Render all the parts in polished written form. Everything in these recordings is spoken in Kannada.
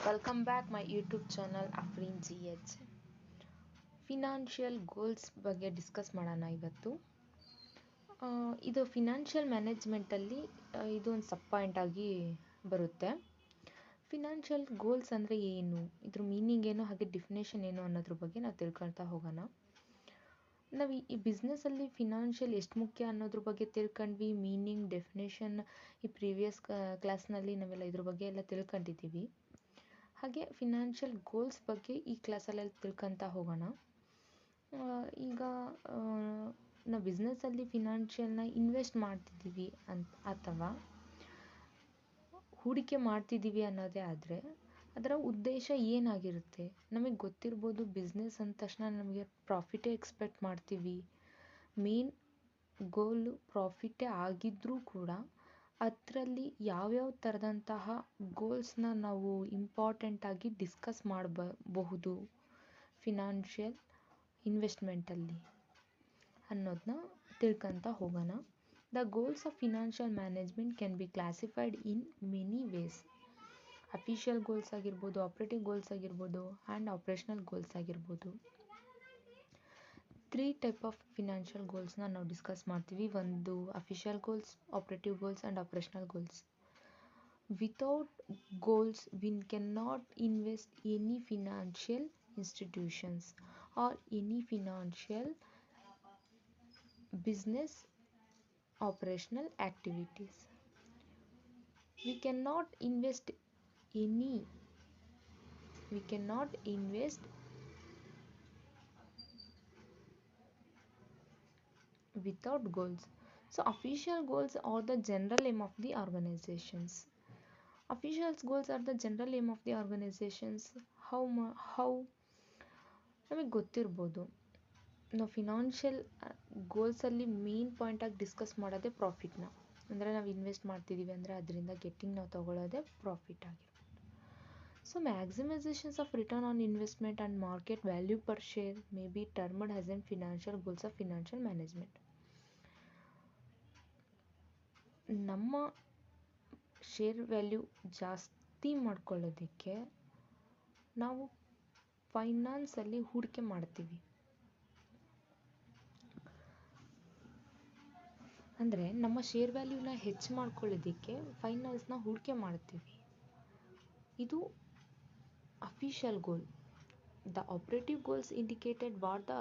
Welcome back my YouTube channel Afreen G H. Financial goals ಬಗ್ಗೆ ಡಿಸ್ಕಸ್ ಮಾಡೋಣ ಇವತ್ತು. ಇದು ಫಿನಾನ್ಷಿಯಲ್ ಮ್ಯಾನೇಜ್ಮೆಂಟಲ್ಲಿ ಇದು ಒಂದು ಸಬ್ ಪಾಯಿಂಟ್ ಆಗಿ ಬರುತ್ತೆ. ಫಿನಾನ್ಷಿಯಲ್ ಗೋಲ್ಸ್ ಅಂದರೆ ಏನು, ಇದ್ರ ಮೀನಿಂಗ್ ಏನು, ಹಾಗೆ ಡೆಫಿನೇಷನ್ ಏನು ಅನ್ನೋದ್ರ ಬಗ್ಗೆ ನಾವು ತಿಳ್ಕೊಳ್ತಾ ಹೋಗೋಣ. ನಾವು ಈ ಬಿಸ್ನೆಸ್ಸಲ್ಲಿ ಫಿನಾನ್ಷಿಯಲ್ ಎಷ್ಟು ಮುಖ್ಯ ಅನ್ನೋದ್ರ ಬಗ್ಗೆ ತಿಳ್ಕೊಂಡ್ವಿ. ಮೀನಿಂಗ್, ಡೆಫಿನೇಷನ್ ಈ ಪ್ರೀವಿಯಸ್ ಕ್ಲಾಸ್ನಲ್ಲಿ ನಾವೆಲ್ಲ ಇದ್ರ ಬಗ್ಗೆ ಎಲ್ಲ ತಿಳ್ಕೊಂಡಿದ್ದೀವಿ. ಹಾಗೆ ಫಿನಾನ್ಷಿಯಲ್ ಗೋಲ್ಸ್ ಬಗ್ಗೆ ಈ ಕ್ಲಾಸಲ್ಲಿ ತಿಳ್ಕೊತಾ ಹೋಗೋಣ. ಈಗ ನಾವು ಬಿಸ್ನೆಸ್ಸಲ್ಲಿ ಫಿನಾನ್ಷಿಯಲ್ನ ಇನ್ವೆಸ್ಟ್ ಮಾಡ್ತಿದ್ದೀವಿ ಅಥವಾ ಹೂಡಿಕೆ ಮಾಡ್ತಿದ್ದೀವಿ ಅನ್ನೋದೇ ಆದರೆ ಅದರ ಉದ್ದೇಶ ಏನಾಗಿರುತ್ತೆ. ನಮಗೆ ಗೊತ್ತಿರ್ಬೋದು, ಬಿಸ್ನೆಸ್ ಅಂದ ತಕ್ಷಣ ನಮಗೆ ಪ್ರಾಫಿಟೇ ಎಕ್ಸ್ಪೆಕ್ಟ್ ಮಾಡ್ತೀವಿ. ಮೇನ್ ಗೋಲು ಪ್ರಾಫಿಟೇ ಆಗಿದ್ದರೂ ಕೂಡ ಅದರಲ್ಲಿ ಯಾವ್ಯಾವ ಥರದಂತಹ ಗೋಲ್ಸ್ನ ನಾವು ಇಂಪಾರ್ಟೆಂಟಾಗಿ ಡಿಸ್ಕಸ್ ಮಾಡಬಹುದು ಫಿನಾನ್ಷಿಯಲ್ ಇನ್ವೆಸ್ಟ್ಮೆಂಟಲ್ಲಿ ಅನ್ನೋದನ್ನ ತಿಳ್ಕೊತಾ ಹೋಗೋಣ. The goals of financial management can be classified in many ways. Official goals ಆಗಿರ್ಬೋದು, ಆಪ್ರೇಟಿವ್ ಗೋಲ್ಸ್ ಆಗಿರ್ಬೋದು, ಆ್ಯಂಡ್ ಆಪ್ರೇಷನಲ್ ಗೋಲ್ಸ್ ಆಗಿರ್ಬೋದು. 3 ಟೈಪ್ ಆಫ್ ಫಿನಾನ್ಷಿಯಲ್ ಗೋಲ್ಸ್ನ ನಾವು ಡಿಸ್ಕಸ್ ಮಾಡ್ತೀವಿ. ಒಂದು official goals, operative goals and operational goals. Without goals we cannot invest any financial institutions or any financial business operational activities. We cannot invest without goals. So official goals are the general aim of the organizations. Official goals are the general aim of the organizations. how ನಮಗೆ ಗೊತ್ತಿರ್ಬೋದು, ನಾವು ಫಿನಾನ್ಷಿಯಲ್ ಗೋಲ್ಸಲ್ಲಿ ಮೇನ್ ಪಾಯಿಂಟಾಗಿ ಡಿಸ್ಕಸ್ ಮಾಡೋದೇ ಪ್ರಾಫಿಟ್ನ. ಅಂದರೆ ನಾವು ಇನ್ವೆಸ್ಟ್ ಮಾಡ್ತಿದ್ದೀವಿ ಅಂದರೆ ಅದರಿಂದ ಗೆಟ್ಟಿಂಗ್ ನಾವು ತಗೊಳ್ಳೋದೇ ಪ್ರಾಫಿಟ್ ಆಗಿರ್ಬೋದು. So maximisations of return on investment and market value per share may be termed as an financial goals of financial management. ನಮ್ಮ ಶೇರ್ ವ್ಯಾಲ್ಯೂ ಜಾಸ್ತಿ ಮಾಡ್ಕೊಳ್ಳೋದಕ್ಕೆ ನಾವು ಫೈನಾನ್ಸಲ್ಲಿ ಹೂಡಿಕೆ ಮಾಡ್ತೀವಿ. ಅಂದರೆ ನಮ್ಮ ಶೇರ್ ವ್ಯಾಲ್ಯೂನ ಹೆಚ್ಚು ಮಾಡ್ಕೊಳ್ಳೋದಕ್ಕೆ ಫೈನಾನ್ಸ್ನ ಹೂಡಿಕೆ ಮಾಡ್ತೀವಿ. ಇದು official goal. The operative goals indicated what the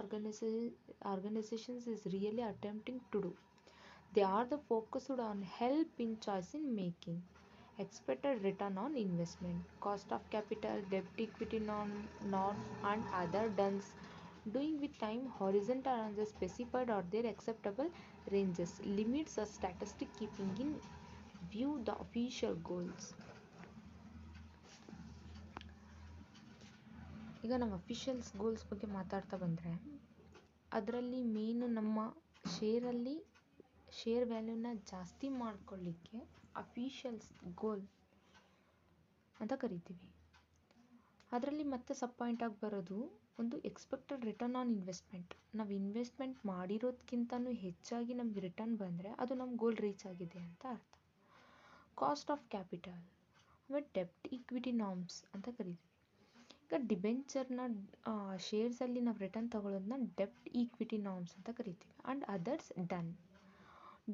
organizations is really attempting to do. They are the focused on help in choice in making, expected return on investment, cost of capital, debt equity norm and other done doing with time horizon on the specified or their acceptable ranges, limits or statistic keeping in view the official goals. ಈಗ ನಾವು ಅಫಿಷಿಯಲ್ಸ್ ಗೋಲ್ಸ್ ಬಗ್ಗೆ ಮಾತಾಡ್ತಾ ಬಂದರೆ ಅದರಲ್ಲಿ ಮೇನು ನಮ್ಮ ಶೇರ್ ವ್ಯಾಲ್ಯೂನ ಜಾಸ್ತಿ ಮಾಡ್ಕೊಳ್ಳಿಕ್ಕೆ ಅಫಿಷಿಯಲ್ಸ್ ಗೋಲ್ ಅಂತ ಕರಿತೀವಿ. ಅದರಲ್ಲಿ ಮತ್ತೆ ಸಬ್ ಪಾಯಿಂಟಾಗಿ ಬರೋದು ಒಂದು ಎಕ್ಸ್ಪೆಕ್ಟೆಡ್ ರಿಟರ್ನ್ ಆನ್ ಇನ್ವೆಸ್ಟ್ಮೆಂಟ್. ನಾವು ಇನ್ವೆಸ್ಟ್ಮೆಂಟ್ ಮಾಡಿರೋದಕ್ಕಿಂತನೂ ಹೆಚ್ಚಾಗಿ ನಮ್ಗೆ ರಿಟರ್ನ್ ಬಂದರೆ ಅದು ನಮ್ಮ ಗೋಲ್ ರೀಚ್ ಆಗಿದೆ ಅಂತ ಅರ್ಥ. ಕಾಸ್ಟ್ ಆಫ್ ಕ್ಯಾಪಿಟಲ್ ಆಮೇಲೆ ಡೆಬ್ಟ್ ಈಕ್ವಿಟಿ ನಾರ್ಮ್ಸ್ ಅಂತ ಕರಿತೀವಿ. ಈಗ ಡಿಬೆಂಚರ್ನ ಶೇರ್ಸಲ್ಲಿ ನಾವು ರಿಟರ್ನ್ ತಗೊಳ್ಳೋದನ್ನ ಡೆಬ್ಟ್ ಈಕ್ವಿಟಿ ನಾರ್ಮ್ಸ್ ಅಂತ ಕರಿತೀವಿ. And others done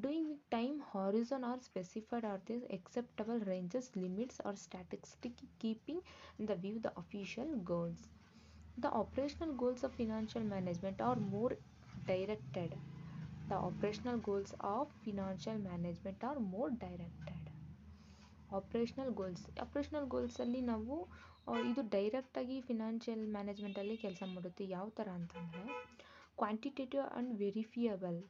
doing with time horizon are specified are the acceptable ranges, limits or statistic keeping in the view the official goals. The operational goals of financial management are more directed. Operational goals ಅಲ್ಲಿ ನಾವು ಇದು ಡೈರೆಕ್ಟಾಗಿ ಫಿನಾನ್ಷಿಯಲ್ ಮ್ಯಾನೇಜ್ಮೆಂಟಲ್ಲಿ ಕೆಲಸ ಮಾಡುತ್ತೆ. ಯಾವ ಥರ ಅಂತಂದರೆ quantitative and verifiable.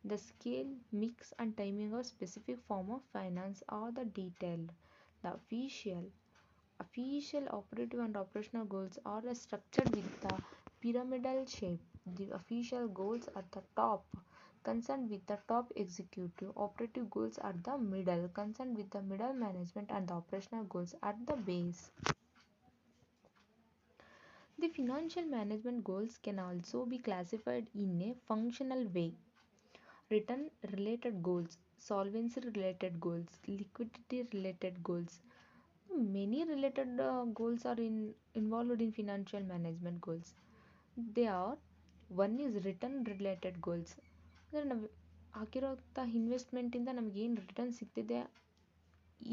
The scale, mix and timing of specific form of finance are the detailed. The official operative and operational goals are structured with the pyramidal shape. The official goals at the top concerned with the top executive, operative goals at the middle concerned with the middle management, and the operational goals at the base. The financial management goals can also be classified in a functional way. Return related goals, solvency related goals, liquidity related goals, many related goals are involved in financial management goals. They are, one is return related goals, ಅಂದರೆ ನಾವು ಹಾಕಿರೋಂಥ ಇನ್ವೆಸ್ಟ್ಮೆಂಟಿಂದ ನಮಗೇನು ರಿಟರ್ನ್ ಸಿಗ್ತಿದೆ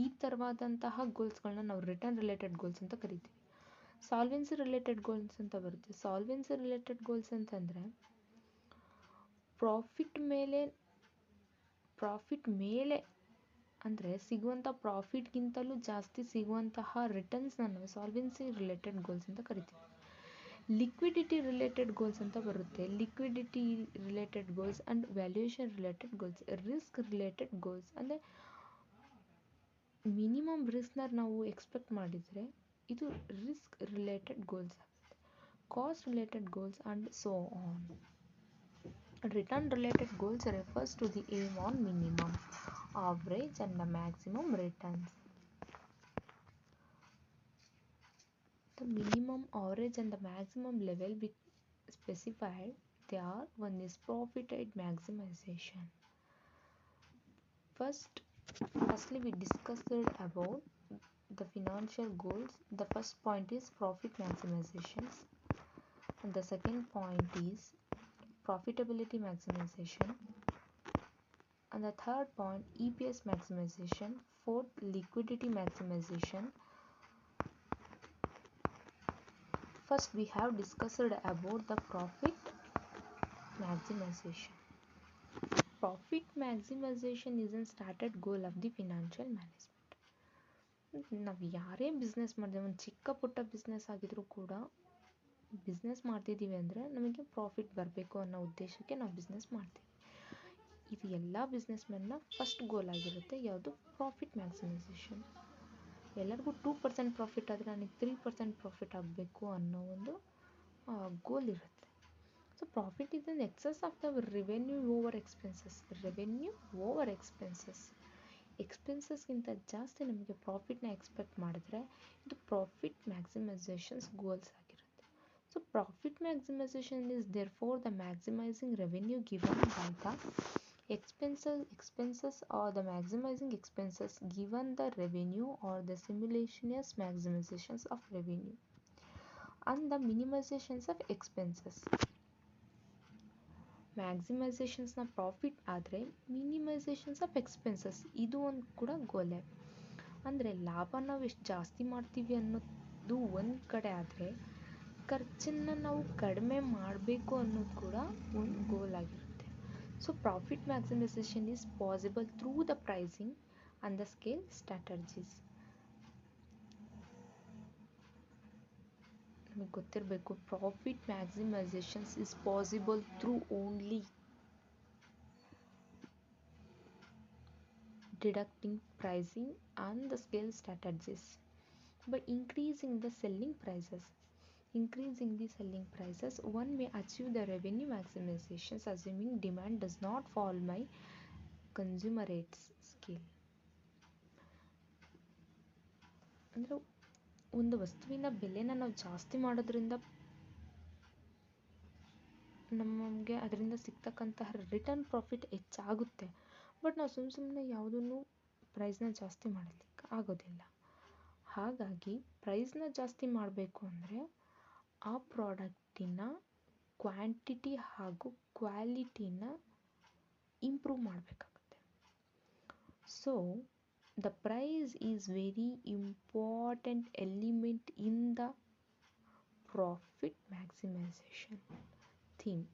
ಈ ಥರವಾದಂತಹ ಗೋಲ್ಸ್ಗಳನ್ನ ನಾವು ರಿಟರ್ನ್ ರಿಲೇಟೆಡ್ ಗೋಲ್ಸ್ ಅಂತ ಕರಿತೀವಿ. ಸಾಲ್ವೆನ್ಸಿ ರಿಲೇಟೆಡ್ ಗೋಲ್ಸ್ ಅಂತ ಬರುತ್ತೆ. ಸಾಲ್ವೆನ್ಸಿ ರಿಲೇಟೆಡ್ ಗೋಲ್ಸ್ ಅಂತಂದರೆ ಪ್ರಾಫಿಟ್ ಮೇಲೆ ಅಂದರೆ ಸಿಗುವಂಥ ಪ್ರಾಫಿಟ್ಗಿಂತಲೂ ಜಾಸ್ತಿ ಸಿಗುವಂತಹ ರಿಟರ್ನ್ಸ್ನ ನಾವು ಸಾಲ್ವೆನ್ಸಿ ರಿಲೇಟೆಡ್ ಗೋಲ್ಸ್ ಅಂತ ಕರಿತೀವಿ. ಲಿಕ್ವಿಡಿಟಿ ರಿಲೇಟೆಡ್ ಗೋಲ್ಸ್ ಅಂತ ಬರುತ್ತೆ. Liquidity related goals and valuation related goals. Risk related goals ಅಂದರೆ ಮಿನಿಮಮ್ ರಿಸ್ಕ್ನ ನಾವು ಎಕ್ಸ್ಪೆಕ್ಟ್ ಮಾಡಿದರೆ ಇದು ರಿಸ್ಕ್ ರಿಲೇಟೆಡ್ ಗೋಲ್ಸ್ ಆಗುತ್ತೆ. Cost related goals and so on. Return related goals refers to the aim on minimum, average and the maximum returns. The minimum, average and the maximum level we specified, they are, one is profit rate maximization. Firstly we discussed about the financial goals. The first point is profit maximization and the second point is profitability maximization, and the third point EPS maximization, fourth liquidity maximization. First we have discussed about the profit maximization. Profit maximization is a started goal of the financial management. ನಾವು ಯಾರೇ ಬಿಸ್ನೆಸ್ ಮಾಡಿದ್ರೆ, ಒಂದು ಚಿಕ್ಕ ಪುಟ್ಟ ಬಿಸ್ನೆಸ್ ಆಗಿದ್ರೂ ಕೂಡ ಬಿಸ್ನೆಸ್ ಮಾಡ್ತಿದ್ದೀವಿ ಅಂದರೆ ನಮಗೆ ಪ್ರಾಫಿಟ್ ಬರಬೇಕು ಅನ್ನೋ ಉದ್ದೇಶಕ್ಕೆ ನಾವು ಬಿಸ್ನೆಸ್ ಮಾಡ್ತೀವಿ. ಇದು ಎಲ್ಲ ಬಿಸ್ನೆಸ್ ಮೆನ್ನ ಫಸ್ಟ್ ಗೋಲ್ ಆಗಿರುತ್ತೆ. ಯಾವುದು? Profit maximisation. ಎಲ್ಲರಿಗೂ 2% ಪ್ರಾಫಿಟ್ ಆದರೆ ನನಗೆ 3% ಪ್ರಾಫಿಟ್ ಆಗಬೇಕು ಅನ್ನೋ ಒಂದು ಗೋಲ್ ಇರುತ್ತೆ. So profit is in excess of the revenue over expenses. ಎಕ್ಸ್ಪೆನ್ಸಸ್ಗಿಂತ ಜಾಸ್ತಿ ನಮಗೆ ಪ್ರಾಫಿಟ್ನ ಎಕ್ಸ್ಪೆಕ್ಟ್ ಮಾಡಿದ್ರೆ ಇದು ಪ್ರಾಫಿಟ್ ಮ್ಯಾಕ್ಸಿಮೈಸೇಷನ್ಸ್ ಗೋಲ್ಸ್ ಆಗಿರುತ್ತೆ. So profit maximization is therefore the maximizing revenue given by the expenses or the maximizing expenses given the revenue or the simultaneous maximizations of revenue and the minimizations of expenses. ಮ್ಯಾಕ್ಸಿಮೈಸೇಷನ್ಸ್ನ ಪ್ರಾಫಿಟ್ ಆದರೆ ಮಿನಿಮೈಸೇಷನ್ಸ್ ಆಫ್ ಎಕ್ಸ್ಪೆನ್ಸಸ್ ಇದು ಒಂದು ಕೂಡ ಗೋಲೆ. ಅಂದರೆ ಲಾಭ ನಾವು ಎಷ್ಟು ಜಾಸ್ತಿ ಮಾಡ್ತೀವಿ ಅನ್ನೋದು ಒಂದು ಕಡೆ ಆದರೆ ಖರ್ಚನ್ನು ನಾವು ಕಡಿಮೆ ಮಾಡಬೇಕು ಅನ್ನೋದು ಕೂಡ ಒಂದು ಗೋಲ್ ಆಗಿರುತ್ತೆ. So profit maximisation is possible through the pricing and the scale strategies. ನಮಗೆ ಗೊತ್ತಿರಬೇಕು, profit maximisations is possible through only deducting pricing and the scale strategies. By increasing the selling prices, one may achieve the revenue maximizations assuming demand does not fall by consumer rates scale. ಅಂದರೆ ಒಂದು ವಸ್ತುವಿನ ಬೆಲೆನ ನಾವು ಜಾಸ್ತಿ ಮಾಡೋದ್ರಿಂದ ನಮಗೆ ಅದರಿಂದ ಸಿಗ್ತಕ್ಕಂತಹ ರಿಟರ್ನ್ ಪ್ರಾಫಿಟ್ ಹೆಚ್ಚಾಗುತ್ತೆ. ಬಟ್ ನಾವು ಸುಮ್ಮನೆ ಯಾವುದನ್ನು ಪ್ರೈಸ್ನ ಜಾಸ್ತಿ ಮಾಡಲಿಕ್ಕೆ ಆಗೋದಿಲ್ಲ. ಹಾಗಾಗಿ ಪ್ರೈಸ್ನ ಜಾಸ್ತಿ ಮಾಡಬೇಕು ಅಂದರೆ ಆ ಪ್ರಾಡಕ್ಟಿನ ಕ್ವಾಂಟಿಟಿ ಹಾಗೂ ಕ್ವಾಲಿಟಿನ ಇಂಪ್ರೂವ್ ಮಾಡಬೇಕಾಗುತ್ತೆ. So the price is very important element in the profit maximisation theme.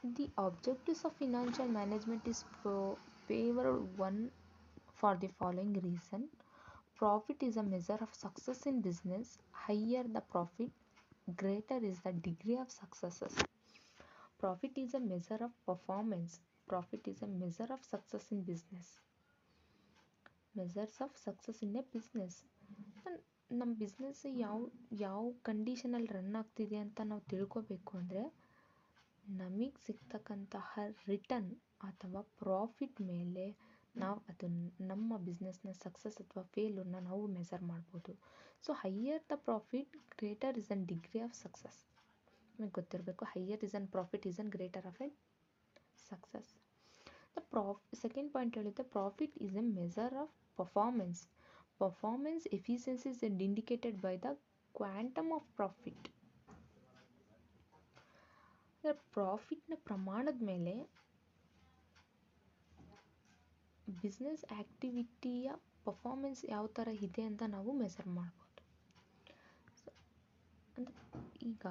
The objectives of financial management is favored one for the following reason. Profit is a measure of success in business. Higher the profit, greater is the degree of successes. Profit is a measure of performance. Profit is a measure of success in business. Measures of success in a business. ನಮ್ಮ ಬಿಸ್ನೆಸ್ ಯಾವ ಕಂಡೀಷನಲ್ಲಿ ರನ್ ಆಗ್ತಿದೆ ಅಂತ ನಾವು ತಿಳ್ಕೊಬೇಕು ಅಂದರೆ ನಮಗೆ ಸಿಗ್ತಕ್ಕಂತಹ ರಿಟರ್ನ್ ಅಥವಾ ಪ್ರಾಫಿಟ್ ಮೇಲೆ ನಾವು ಅದನ್ನು ನಮ್ಮ ಬಿಸ್ನೆಸ್ನ ಸಕ್ಸಸ್ ಅಥವಾ ಫೇಲ್ಯೂರ್ನ ನಾವು ಮೆಸರ್ ಮಾಡ್ಬೋದು. So higher the profit, greater is an degree of success. ನಮಗೆ ಗೊತ್ತಿರಬೇಕು, higher is an profit is an greater of an success. Second point ಹೇಳುತ್ತೆ profit is a measure of performance. Performance efficiency is indicated by the quantum of profit. ಪ್ರಾಫಿಟ್ನ ಪ್ರಮಾಣದ ಮೇಲೆ ಬಿಸ್ನೆಸ್ ಆ್ಯಕ್ಟಿವಿಟಿಯ ಪರ್ಫಾರ್ಮೆನ್ಸ್ ಯಾವ ಥರ ಇದೆ ಅಂತ ನಾವು ಮೆಸರ್ ಮಾಡ್ಬೋದು. ಈಗ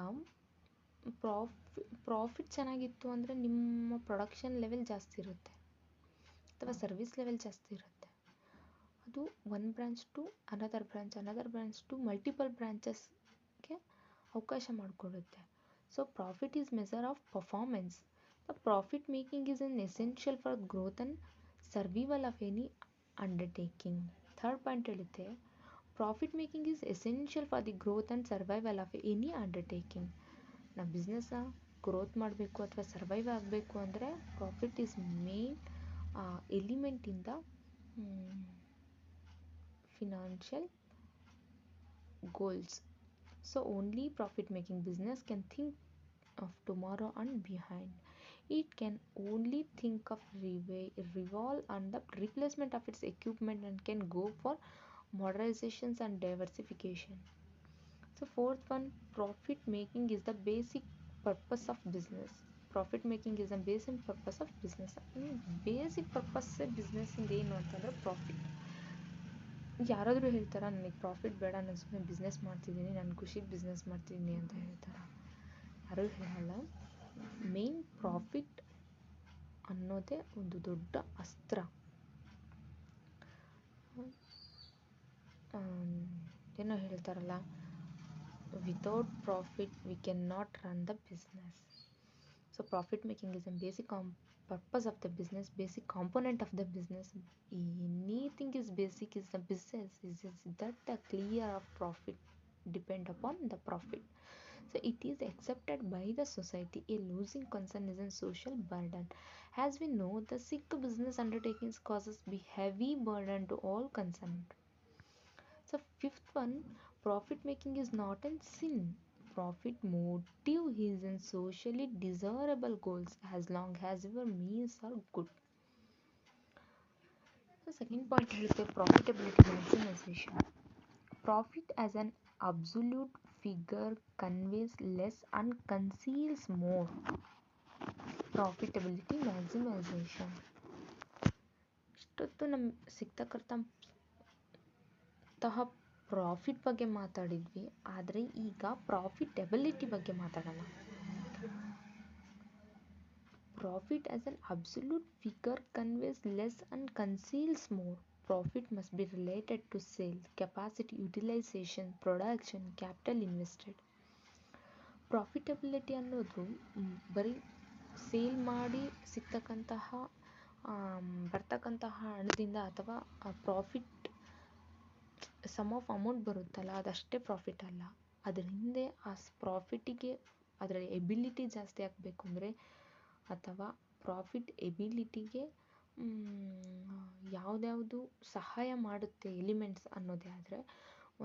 ಪ್ರಾಫಿಟ್ ಚೆನ್ನಾಗಿತ್ತು ಅಂದರೆ ನಿಮ್ಮ ಪ್ರೊಡಕ್ಷನ್ ಲೆವೆಲ್ ಜಾಸ್ತಿ ಇರುತ್ತೆ ಅಥವಾ ಸರ್ವಿಸ್ ಲೆವೆಲ್ ಜಾಸ್ತಿ ಇರುತ್ತೆ. ಅದು one branch to another branch to multiple ಬ್ರಾಂಚಸ್ಗೆ ಅವಕಾಶ ಮಾಡಿಕೊಡುತ್ತೆ. So profit is measure of performance. The profit making is an essential for growth and survival of any undertaking. Third point ಹೇಳುತ್ತೆ profit making is essential for the growth and survival of any undertaking. ನಾವು ಬಿಸ್ನೆಸ್ನ ಗ್ರೋತ್ ಮಾಡಬೇಕು ಅಥವಾ ಸರ್ವೈವ್ ಆಗಬೇಕು ಅಂದರೆ profit is main element in the financial goals. So only profit making business can think of tomorrow and behind. It can only think of revolve on the replacement of its equipment and can go for modernizations and diversification. So fourth one, profit making is the basic purpose of business. Profit making is the basic purpose of business. Basic purpose business ಇಂದ ಏನು ಅಂತಂದರೆ ಪ್ರಾಫಿಟ್. ಯಾರಾದರೂ ಹೇಳ್ತಾರ ನನಗೆ ಪ್ರಾಫಿಟ್ ಬೇಡ, ನಾನು ಸುಮ್ಮನೆ ಬಿಸ್ನೆಸ್ ಮಾಡ್ತಿದ್ದೀನಿ, ನನ್ನ ಖುಷಿಗೆ ಬಿಸ್ನೆಸ್ ಮಾಡ್ತಿದ್ದೀನಿ ಅಂತ ಹೇಳ್ತಾರೆ? ಯಾರೂ ಹೇಳಲ್ಲ. ಮೇನ್ ಪ್ರಾಫಿಟ್ ಅನ್ನೋದೇ ಒಂದು ದೊಡ್ಡ ಅಸ್ತ್ರ. ಏನೋ ಹೇಳ್ತಾರಲ್ಲ, without profit we can not run the business. So profit making is a basic purpose of the business, basic component of the business. Anything is basic is the business is that the clear of profit depend upon the profit. So it is accepted by the society. A losing concern is a social burden. As we know, the sick business undertakings causes be heavy burden to all concerned. So fifth one, profit making is not a sin. Profit motive is in socially desirable goals as long as your means are good. The second point is profitability maximization. Profit as an absolute figure conveys less and conceals more. Profitability maximization. ಇಷ್ಟೊತ್ತು ನಮ್ಗೆ ಸಿಗ್ತಕ್ಕಂತಹ ಪ್ರಾಫಿಟ್ ಬಗ್ಗೆ ಮಾತಾಡಿದ್ವಿ, ಆದರೆ ಈಗ ಪ್ರಾಫಿಟಬಿಲಿಟಿ ಬಗ್ಗೆ ಮಾತಾಡೋಣ. Profit as an absolute figure conveys less and conceals more. Profit must be related to sale, capacity utilisation, production, capital invested. Profitability ಅನ್ನೋದು ಬರೀ ಸೇಲ್ ಮಾಡಿ ಬರ್ತಕ್ಕಂತಹ ಹಣದಿಂದ ಅಥವಾ ಪ್ರಾಫಿಟ್ ಸಮ್ ಆಫ್ ಅಮೌಂಟ್ ಬರುತ್ತಲ್ಲ, ಅದಷ್ಟೇ ಪ್ರಾಫಿಟ್ ಅಲ್ಲ. ಅದ್ರ ಹಿಂದೆ ಆ ಪ್ರಾಫಿಟಿಗೆ ಅದರ ಎಬಿಲಿಟಿ ಜಾಸ್ತಿ ಆಗಬೇಕು ಅಂದರೆ, ಅಥವಾ ಪ್ರಾಫಿಟ್ ಎಬಿಲಿಟಿಗೆ ಯಾವುದ್ಯಾವುದು ಸಹಾಯ ಮಾಡುತ್ತೆ ಎಲಿಮೆಂಟ್ಸ್ ಅನ್ನೋದೇ ಆದರೆ,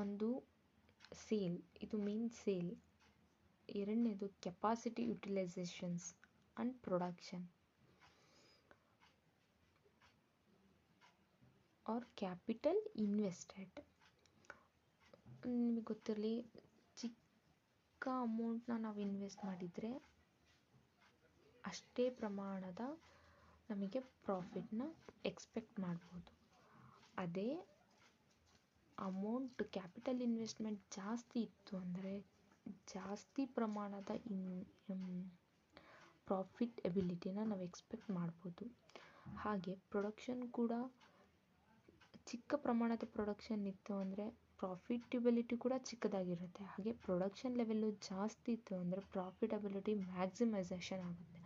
ಒಂದು ಸೇಲ್, ಇದು ಮೇನ್ ಸೇಲ್. ಎರಡನೇದು capacity utilisations and production are capital invested. ನಿಮಗೆ ಗೊತ್ತಿರಲಿ, ಚಿಕ್ಕ ಅಮೌಂಟ್ನ ನಾವು ಇನ್ವೆಸ್ಟ್ ಮಾಡಿದರೆ ಅಷ್ಟೇ ಪ್ರಮಾಣದ ನಮಗೆ ಪ್ರಾಫಿಟ್ನ ಎಕ್ಸ್ಪೆಕ್ಟ್ ಮಾಡ್ಬೋದು. ಅದೇ ಅಮೌಂಟ್ ಕ್ಯಾಪಿಟಲ್ ಇನ್ವೆಸ್ಟ್ಮೆಂಟ್ ಜಾಸ್ತಿ ಇತ್ತು ಅಂದರೆ ಜಾಸ್ತಿ ಪ್ರಮಾಣದ ಪ್ರಾಫಿಟ್ ಎಬಿಲಿಟಿನ ನಾವು ಎಕ್ಸ್ಪೆಕ್ಟ್ ಮಾಡ್ಬೋದು. ಹಾಗೆ ಪ್ರೊಡಕ್ಷನ್ ಕೂಡ ಚಿಕ್ಕ ಪ್ರಮಾಣದ ಪ್ರೊಡಕ್ಷನ್ ಇತ್ತು ಅಂದರೆ ಪ್ರಾಫಿಟಬಿಲಿಟಿ ಕೂಡ ಚಿಕ್ಕದಾಗಿರುತ್ತೆ. ಹಾಗೆ ಪ್ರೊಡಕ್ಷನ್ ಲೆವೆಲ್ಲು ಜಾಸ್ತಿ ಇತ್ತು ಅಂದರೆ ಪ್ರಾಫಿಟಬಿಲಿಟಿ ಮ್ಯಾಕ್ಸಿಮೈಸೇಷನ್ ಆಗುತ್ತೆ.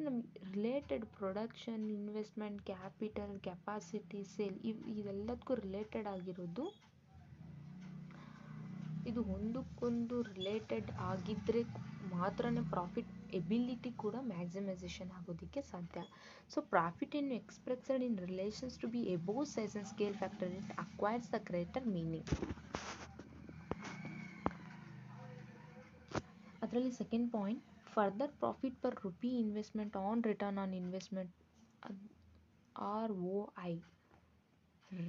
ನಮಗೆ related production, investment, capital, capacity, sale ಇದೆಲ್ಲದಕ್ಕೂ ರಿಲೇಟೆಡ್ ಆಗಿರೋದು. ಇದು ಒಂದಕ್ಕೊಂದು ರಿಲೇಟೆಡ್ ಆಗಿದ್ದರೆ ಮಾತ್ರನೇ ಪ್ರಾಫಿಟ್ ಎಬಿಲಿಟಿ ಕೂಡ ಮ್ಯಾಕ್ಸಿಮೈಸೇಷನ್ ಆಗೋದಕ್ಕೆ ಸಾಧ್ಯ. So profit in expressed in relations to be above size and scale factor it acquires the greater meaning. ಅದರಲ್ಲಿ second point, further profit per rupee investment on return on investment ROI,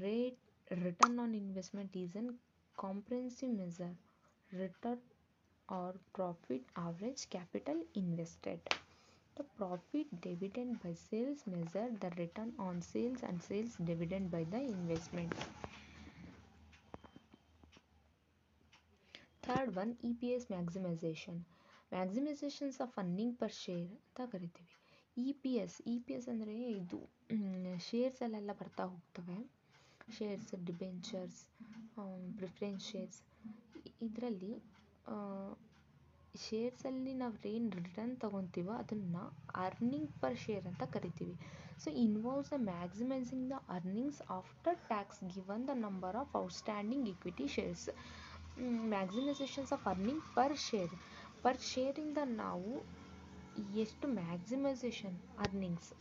rate return on investment, is a comprehensive measure return or profit average capital invested. The profit dividend by sales measure the return on sales and sales dividend by the investment. Third one, EPS maximization. Maximizations of earning per share ಅಂತ ಕರಿತೀವಿ. ಇ ಪಿ ಎಸ್ ಅಂದರೆ ಇದು ಶೇರ್ಸ್ ಅಲ್ಲೆಲ್ಲ ಬರ್ತಾ ಹೋಗ್ತವೆ. Shares, debentures, preference shares. ಇದರಲ್ಲಿ ಶೇರ್ಸಲ್ಲಿ ನಾವು ಏನು ರಿಟರ್ನ್ ತಗೊತೀವೋ ಅದನ್ನು ಅರ್ನಿಂಗ್ ಪರ್ ಶೇರ್ ಅಂತ ಕರಿತೀವಿ. So involves the maximising the earnings after tax given the number of outstanding equity shares. Maximisations of earning per ಶೇರಿಂದ ನಾವು ಎಷ್ಟು maximisation earnings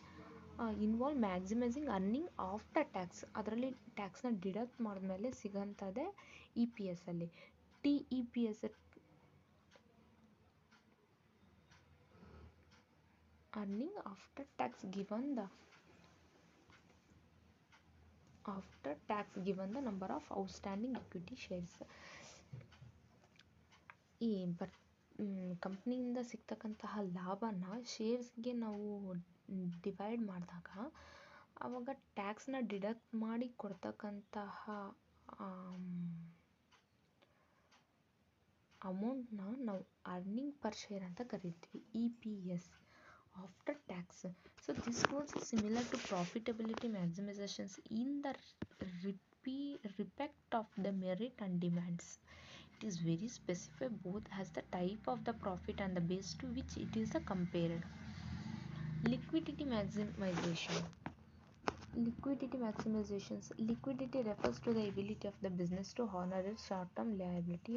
involve maximising earning after tax, ಅದರಲ್ಲಿ ಟ್ಯಾಕ್ಸ್ನ ಡಿಡಕ್ಟ್ ಮಾಡಿದ್ಮೇಲೆ ಸಿಗೋಂಥದ್ದೇ ಇ ಪಿ ಎಸ್ ಅಲ್ಲಿ. TEPS earning after tax given the number of outstanding equity shares. ಈ ಕಂಪ್ನಿಯಿಂದ ಸಿಗ್ತಕ್ಕಂತಹ ಲಾಭನ ಶೇರ್ಸ್ಗೆ ನಾವು ಡಿವೈಡ್ ಮಾಡಿದಾಗ ಆವಾಗ ಟ್ಯಾಕ್ಸ್ನ ಡಿಡಕ್ಟ್ ಮಾಡಿ ಕೊಡ್ತಕ್ಕಂತಹ ಅಮೌಂಟ್ನ ನಾವು ಅರ್ನಿಂಗ್ ಪರ್ ಶೇರ್ ಅಂತ ಕರಿತೀವಿ, EPS after tax. So this was similar to profitability maximizations in the respect of the merit and demands. It is very specific both as the type of the profit and the base to which it is compared. Liquidity maximization. Liquidity maximizations. Liquidity refers to the ability of the business to honor its short-term liability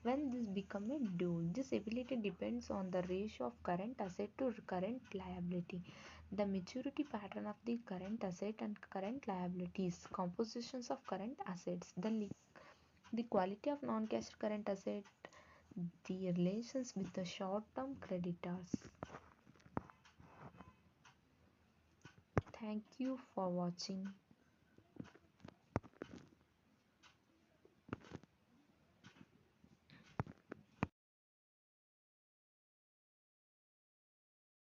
when this become a due. This ability depends on the ratio of current asset to current liability, the maturity pattern of the current asset and current liabilities, compositions of current assets, the quality of non-cash current asset, the relations with the short-term creditors. Thank you for watching.